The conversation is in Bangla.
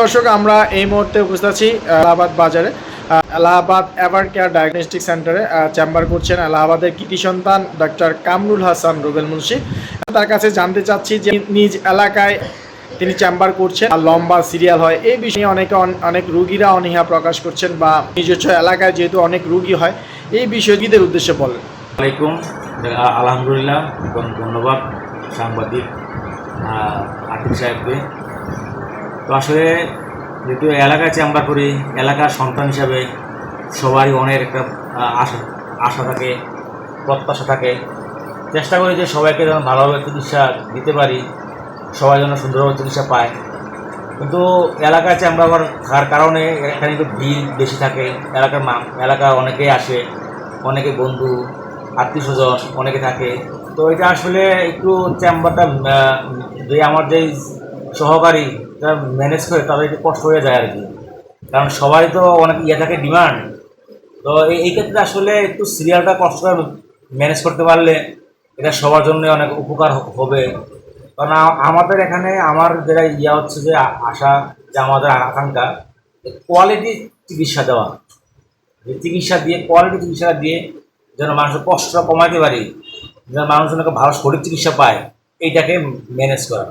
দর্শক, আমরা এই মুহূর্তে উপস্থিত আছি এলাহাবাদ বাজারে। এলাহাবাদ এভার কেয়ার ডায়াগনস্টিক সেন্টারে চেম্বার করছেন এলাহাবাদের কৃতি সন্তান ডক্টর কামরুল হাসান রুবেল মুন্সি। তার কাছে জানতে চাচ্ছি যে নিজ এলাকায় তিনি চেম্বার করছেন আর লম্বা সিরিয়াল হয়, এই বিষয়ে অনেক রুগীরা অনীহা প্রকাশ করছেন বা নিজস্ব এলাকায় যেহেতু অনেক রুগী হয়, এই বিষয়টিদের উদ্দেশ্যে বলেন। আলাইকুম, আলহামদুলিল্লাহ এবং ধন্যবাদ সাংবাদিক আতিক সাহেবকে। তো আসলে যেহেতু এলাকায় চেম্বার করি, এলাকার সন্তান হিসাবে সবারই অনেক একটা আশা থাকে, প্রত্যাশা থাকে। চেষ্টা করি যে সবাইকে যেন ভালোভাবে চিকিৎসা দিতে পারি, সবাই যেন সুন্দরভাবে চিকিৎসা পায়। কিন্তু এলাকায় চেম্বার থাকার কারণে এখানে একটু ভিড় বেশি থাকে। এলাকা অনেকেই আসে, অনেকে বন্ধু আত্মীয় স্বজন অনেকে থাকে। তো এটা আসলে একটু চেম্বারটা যে আমার যেই সহকারী যারা ম্যানেজ করে তাদের একটু কষ্ট হয়ে যায় আর কি, কারণ সবাই তো অনেক থাকে ডিমান্ড। তো এই ক্ষেত্রে আসলে একটু সিরিয়ালটা কষ্ট করে ম্যানেজ করতে পারলে এটা সবার জন্য অনেক উপকার হবে। কারণ আমাদের এখানে আমার যেটা হচ্ছে যে আশা, যে আমাদের আকাঙ্ক্ষা কোয়ালিটি চিকিৎসা দেওয়া, যে চিকিৎসা দিয়ে কোয়ালিটি চিকিৎসা দিয়ে যেন মানুষের কষ্টটা কমাতে পারি, যেন মানুষ যেন ভালো সঠিক চিকিৎসা পায়, এইটাকে ম্যানেজ করা।